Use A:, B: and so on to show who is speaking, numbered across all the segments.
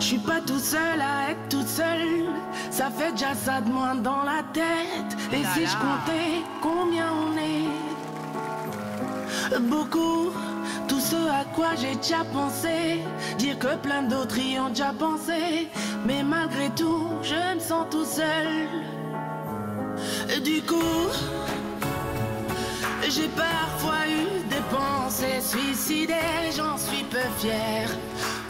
A: suis pas tout seul à être toute seule. Ça fait déjà ça de moins dans la tête. Et si je comptais combien on est? Beaucoup, tout ce à quoi j'ai déjà pensé. Dire que plein d'autres y ont déjà pensé. Mais malgré tout, je me sens tout seul. Du coup, j'ai parfois eu des pensées suicidaires. J'en suis peu fier.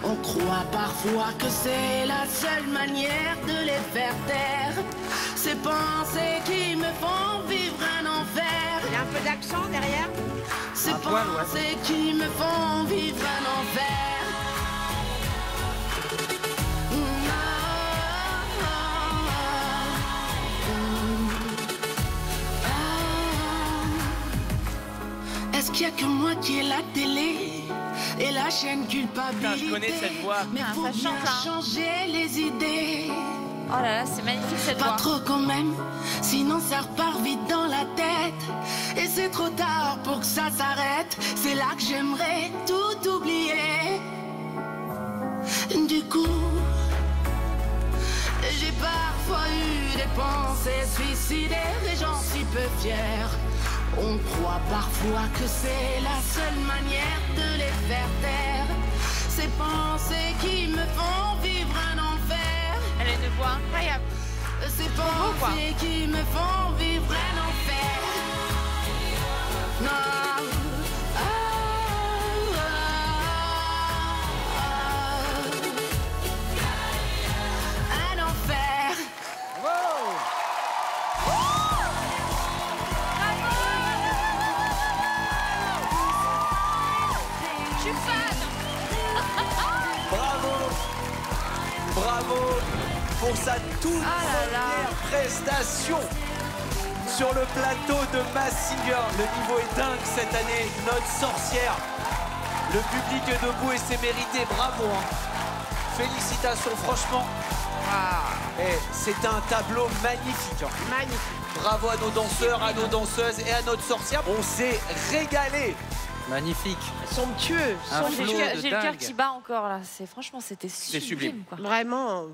A: On croit parfois que c'est la seule manière de les faire taire. Ces pensées qui me font vivre un enfer.
B: Il y a un peu d'accent derrière.
A: Ces pensées qui me font vivre un enfer. Est-ce qu'il y a que moi qui ai la télé et la chaîne culpabilité?
C: Putain, je connais cette voix.
A: Mais faut
D: ça
A: bien
D: chante, hein.
A: changer les idées.
D: Oh là là, c'est magnifique cette
A: Pas
D: voix.
A: trop quand même, sinon ça repart vite dans la tête. Et c'est trop tard pour que ça s'arrête. C'est là que j'aimerais tout oublier. Du coup, j'ai parfois eu des pensées suicidaires et j'en suis peu fier. On croit parfois que c'est la seule manière de les faire taire. Ces pensées qui me font vivre un enfer.
D: Elle a une voix incroyable.
A: Ces pensées qui me font vivre un enfer. Non. Un enfer.
D: Je suis fan.
E: Bravo! Bravo pour sa toute
D: là là.
E: première prestation sur le plateau de Mask Singer. Le niveau est dingue cette année. Notre sorcière. Le public est debout et c'est mérité. Bravo. Hein. Félicitations, franchement. Et c'est un tableau magnifique. Hein.
B: Magnifique.
E: Bravo à nos danseurs, à nos danseuses et à notre sorcière. On s'est régalé.
F: Magnifique.
B: Somptueux.
F: Un
D: J'ai
F: flot de
D: le cœur
F: dingue.
D: qui bat encore là. Franchement, c'était sublime,
C: sublime.
D: quoi.
B: Vraiment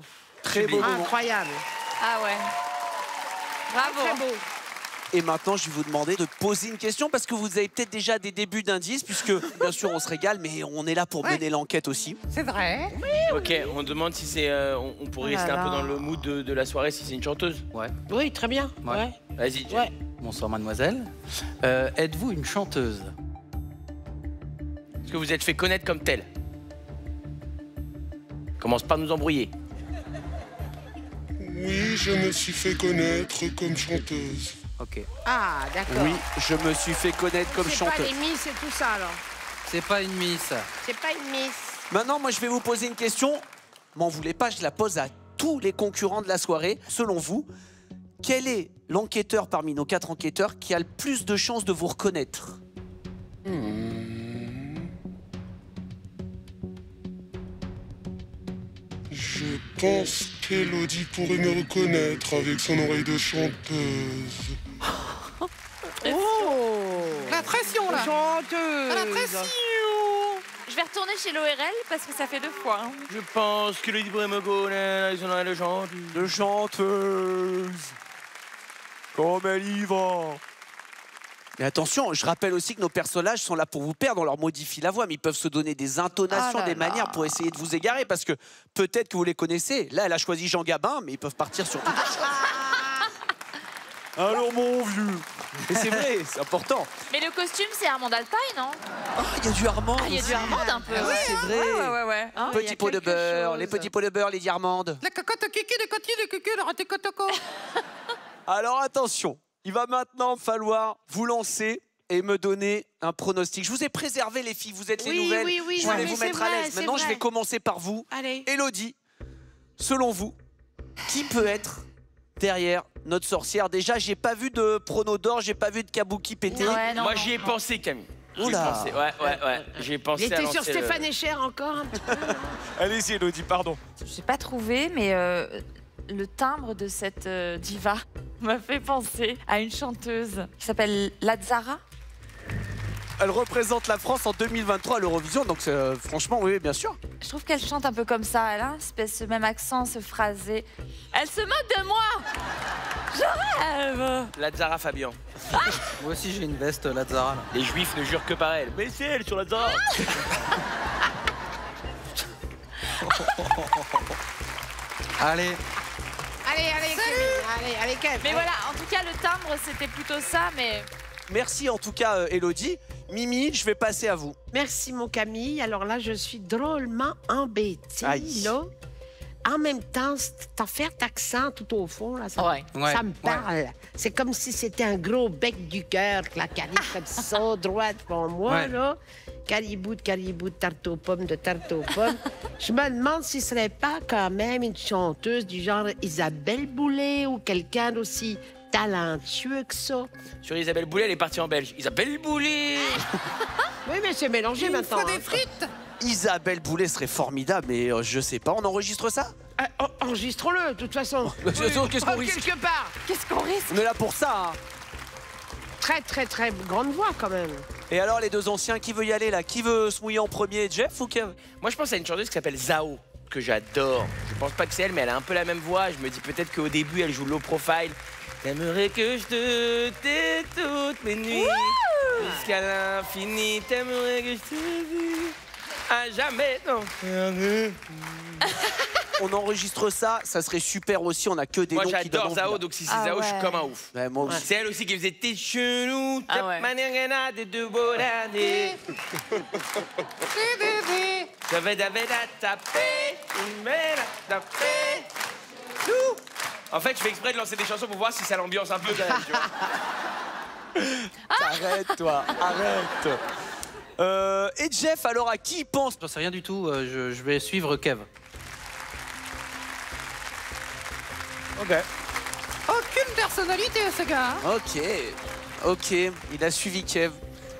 E: Très beau moment.
B: incroyable.
D: Ah ouais. Bravo.
B: Très beau.
E: Et maintenant, je vais vous demander de poser une question parce que vous avez peut-être déjà des débuts d'indices puisque, bien sûr, on se régale, mais on est là pour mener l'enquête aussi.
B: C'est vrai.
C: Ok, on demande si c'est. On pourrait
B: Oh là
C: rester un peu
B: là.
C: dans le mood de la soirée si c'est une chanteuse.
F: Ouais.
B: Oui, très bien.
F: Ouais.
B: Ouais.
C: Vas-y, Jay.
B: Ouais.
F: Bonsoir, mademoiselle. Êtes-vous une chanteuse?
C: Est-ce que vous êtes fait connaître comme tel? Commence pas à nous embrouiller.
G: Oui, je me suis fait connaître comme chanteuse.
F: Ok.
B: Ah, d'accord.
E: Oui, je me suis fait connaître comme
B: C'est pas
E: chanteuse.
B: les Miss et tout ça, alors.
F: C'est pas une miss.
B: C'est pas une Miss.
E: Maintenant, moi, je vais vous poser une question. M'en voulez pas, je la pose à tous les concurrents de la soirée. Selon vous, quel est l'enquêteur parmi nos 4 enquêteurs qui a le plus de chances de vous reconnaître?
G: Je pense qu'Elodie pourrait me reconnaître avec son oreille de chanteuse.
B: Oh,
F: La pression, là.
B: chanteuse.
F: La pression.
D: Je vais retourner chez l'ORL parce que ça fait 2 fois. Hein.
C: Je pense que le pourrait me connaître, ils en ont le genre.
E: De chanteuse. Comme elle y va. Mais attention, je rappelle aussi que nos personnages sont là pour vous perdre, on leur modifie la voix, mais ils peuvent se donner des intonations,
D: Ah là
E: des
D: là.
E: manières pour essayer de vous égarer, parce que peut-être que vous les connaissez. Là, elle a choisi Jean Gabin, mais ils peuvent partir sur tout autre chose. Alors mon vieux. Et c'est vrai, c'est important.
D: Mais le costume, c'est Armand Altaï, non?
E: Ah, il y a du Armand.
D: Ah, il y a du Armand un peu.
E: Ah ouais, c'est vrai.
D: Ouais. Hein, il y a
E: Petit pot de
D: quelque
E: beurre,
D: chose.
E: les petits pots de beurre, Lady Armande.
B: La cocotte kiki, les coquilles, les cucules, le raté cotoco.
E: Alors attention, il va maintenant falloir vous lancer et me donner un pronostic. Je vous ai préservé les filles, vous êtes les nouvelles.
B: Oui,
E: je voulais
B: mais
E: vous
B: c'est
E: mettre à
B: vrai,
E: l'aise.
B: c'est
E: Maintenant, je
B: vrai.
E: vais commencer par vous.
B: Allez.
E: Élodie, selon vous, qui peut être derrière notre sorcière? Déjà, j'ai pas vu de prono d'or, j'ai pas vu de kabuki pété.
D: Ouais, non,
C: Moi,
D: non,
C: j'y ai
D: non.
C: pensé, Camille. J'y ai
E: Oula.
C: pensé. Ouais. J'ai pensé
B: Il
C: à
B: était sur
C: lancer le-
B: Stéphane Echer encore un petit peu.
E: Allez-y, Élodie, pardon.
D: Je n'ai pas trouvé, mais le timbre de cette diva m'a fait penser à une chanteuse qui s'appelle Lazara.
E: Elle représente la France en 2023 à l'Eurovision, donc franchement, oui, bien sûr.
D: Je trouve qu'elle chante un peu comme ça. Elle a un espèce, ce même accent, ce phrasé. Elle se moque de moi. Je rêve.
C: Lazara Fabian.
F: Moi aussi, j'ai une veste Lazara. Là.
C: Les juifs ne jurent que par elle. Mais c'est elle sur Lazara.
F: Allez,
B: Allez, Kevin. Allez, Kevin.
D: Mais voilà, en tout cas, le timbre, c'était plutôt ça, mais...
E: Merci en tout cas, Elodie. Mimi, je vais passer à vous.
B: Merci, mon Camille. Alors là, je suis drôlement embêtée,
E: Aïe.
B: là. En même temps, cet affaire d'accent tout au fond, là, ça,
D: Ouais.
B: ça me parle. C'est comme si c'était un gros bec du cœur qui arrive comme ça, droit devant moi,
F: Ouais.
B: là. Caribou, tarte aux pommes, de tarte aux pommes. Je me demande si ce serait pas quand même une chanteuse du genre Isabelle Boulay ou quelqu'un d'aussi talentueux que ça.
C: Sur Isabelle Boulay, elle est partie en Belge. Isabelle Boulay.
B: Oui, mais c'est mélangé maintenant.
A: faut des
B: hein.
A: frites.
E: Isabelle Boulay serait formidable, mais je sais pas, on enregistre ça?
B: Enregistrons-le, de toute façon.
E: Qu'est-ce qu'on
B: Oh,
E: risque?
B: quelque part.
D: Qu'est-ce qu'on risque?
E: On est là pour ça, hein.
B: Très, très, très grande voix, quand même.
E: Et alors, les deux anciens, qui veut y aller là? Qui veut se mouiller en premier, Jeff ou Kev?
C: Moi, je pense à une chanteuse qui s'appelle Zao, que j'adore. Je pense pas que c'est elle, mais elle a un peu la même voix. Je me dis peut-être qu'au début, elle joue low profile. T'aimerais que je te tais toutes mes nuits. Jusqu'à l'infini, t'aimerais que je te dise à jamais, non.
E: On enregistre ça, ça serait super aussi, on a que des
C: Moi,
E: noms qui donnent
C: j'adore
E: envie,
C: Zao,
E: là.
C: donc si c'est
D: Ah
C: Zao, je suis
D: ouais.
C: comme un ouf.
E: Ouais, moi aussi.
C: C'est elle aussi qui faisait tes chenous,
D: Ah
C: ta
D: ouais.
C: manière de te bonader. J'avais la taper, mais la taper. Tout. En fait, je fais exprès de lancer des chansons pour voir si ça l'ambiance un peu quand même, tu vois.
E: Arrête, toi, arrête. Et Jeff, alors à qui il pense?
F: j'en sais rien du tout. Je vais suivre Kev.
E: Ok.
B: Aucune personnalité, ce gars. hein.
E: Ok, il a suivi Kev.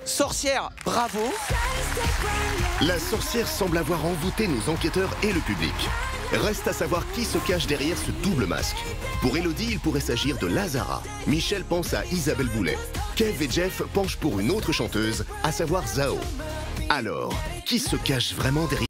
E: Sorcière, bravo.
H: La sorcière semble avoir envoûté nos enquêteurs et le public. Reste à savoir qui se cache derrière ce double masque. Pour Elodie, il pourrait s'agir de Lazara. Michel pense à Isabelle Boulay. Kev et Jeff penchent pour une autre chanteuse, à savoir Zao. Alors, qui se cache vraiment derrière...